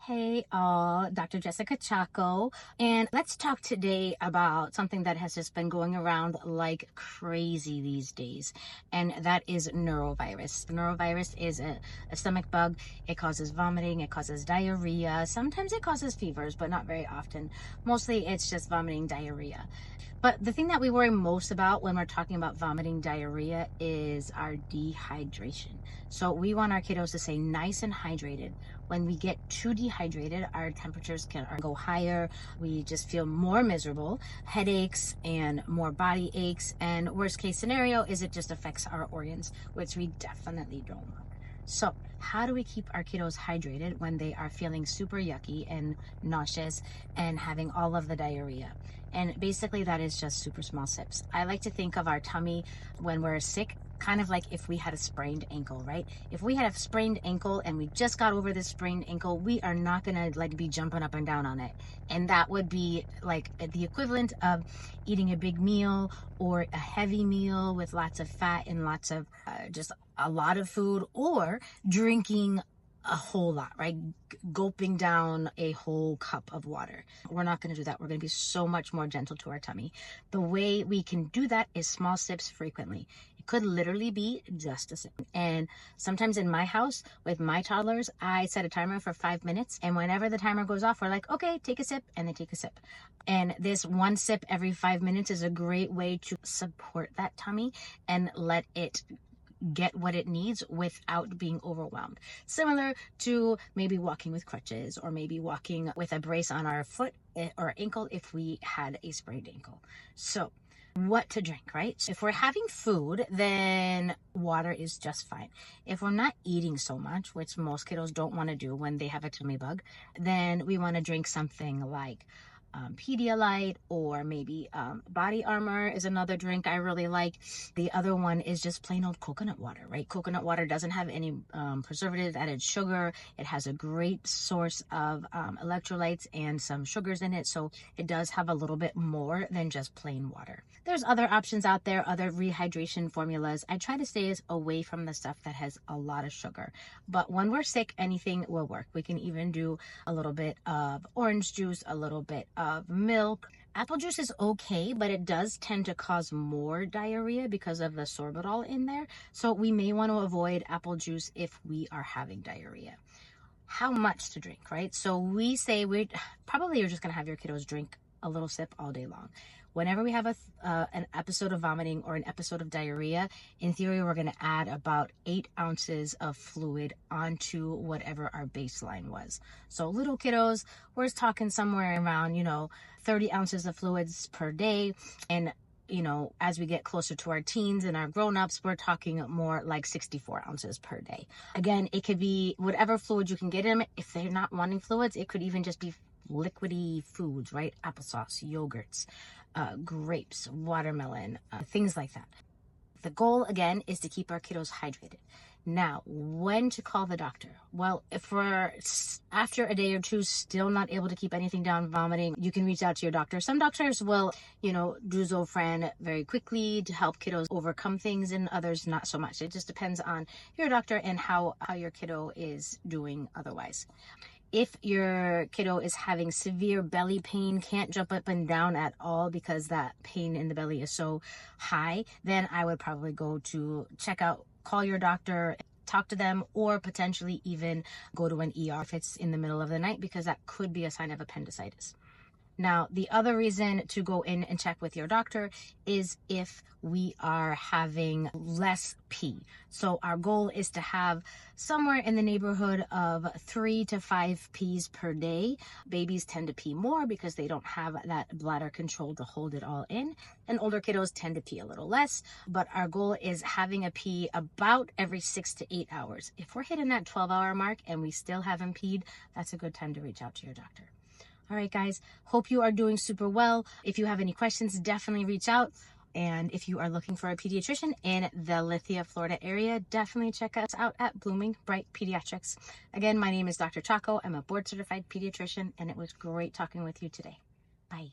Hey all, Dr. Jessica Chaco, and let's talk today about something that has just been going around like crazy these days, and that is norovirus. Norovirus is a stomach bug. It causes vomiting, it causes diarrhea, sometimes it causes fevers, but not very often. Mostly it's just vomiting, diarrhea. But the thing that we worry most about when we're talking about vomiting, diarrhea is our dehydration. So we want our kiddos to stay nice and hydrated. When we get too dehydrated, our temperatures can go higher. We just feel more miserable, headaches and more body aches. And worst case scenario is it just affects our organs, which we definitely don't want. So how do we keep our kiddos hydrated when they are feeling super yucky and nauseous and having all of the diarrhea? And basically that is just super small sips. I like to think of our tummy when we're sick, kind of like if we had a sprained ankle, right? If we had a sprained ankle and we just got over this sprained ankle, we are not gonna be jumping up and down on it. And that would be like the equivalent of eating a big meal or a heavy meal with lots of fat and lots of just a lot of food, or drinking a whole lot, right? Gulping down a whole cup of water. We're not going to do that. We're going to be so much more gentle to our tummy. The way we can do that is small sips frequently. It could literally be just a sip. And sometimes in my house with my toddlers, I set a timer for 5 minutes. And whenever the timer goes off, we're like, okay, take a sip, and they take a sip. And this one sip every 5 minutes is a great way to support that tummy and let it get what it needs without being overwhelmed. Similar to maybe walking with crutches, or maybe walking with a brace on our foot or ankle if we had a sprained ankle. So what to drink, right? If we're having food, then water is just fine. If we're not eating so much, which most kiddos don't want to do when they have a tummy bug, then we want to drink something like Pedialyte, or maybe Body Armor is another drink I really like. The other one is just plain old coconut water, right? Coconut water doesn't have any preservatives, added sugar. It has a great source of electrolytes and some sugars in it, so it does have a little bit more than just plain water. There's other options out there, other rehydration formulas. I try to stay away from the stuff that has a lot of sugar, but when we're sick, anything will work. We can even do a little bit of orange juice, a little bit of milk. Apple juice is okay, but it does tend to cause more diarrhea because of the sorbitol in there. So we may want to avoid apple juice if we are having diarrhea. How much to drink, right? So we say you're just going to have your kiddos drink a little sip all day long. Whenever we have an episode of vomiting or an episode of diarrhea, in theory, we're going to add about 8 ounces of fluid onto whatever our baseline was. So little kiddos, we're talking somewhere around, 30 ounces of fluids per day. And, as we get closer to our teens and our grown-ups, we're talking more like 64 ounces per day. Again, it could be whatever fluid you can get in them. If they're not wanting fluids, it could even just be liquidy foods, right? Applesauce, yogurts, grapes, watermelon, things like that. The goal, again, is to keep our kiddos hydrated. Now, when to call the doctor? Well, if we're after a day or two still not able to keep anything down, vomiting, you can reach out to your doctor. Some doctors will, do Zofran very quickly to help kiddos overcome things, and others not so much. It just depends on your doctor and how your kiddo is doing otherwise. If your kiddo is having severe belly pain, can't jump up and down at all because that pain in the belly is so high, then I would probably go to call your doctor, talk to them, or potentially even go to an ER if it's in the middle of the night, because that could be a sign of appendicitis. Now, the other reason to go in and check with your doctor is if we are having less pee. So our goal is to have somewhere in the neighborhood of 3 to 5 pees per day. Babies tend to pee more because they don't have that bladder control to hold it all in. And older kiddos tend to pee a little less. But our goal is having a pee about every 6 to 8 hours. If we're hitting that 12-hour mark and we still haven't peed, that's a good time to reach out to your doctor. All right, guys, hope you are doing super well. If you have any questions, definitely reach out. And if you are looking for a pediatrician in the Lithia, Florida area, definitely check us out at Blooming Bright Pediatrics. Again, my name is Dr. Chaco. I'm a board certified pediatrician, and it was great talking with you today. Bye.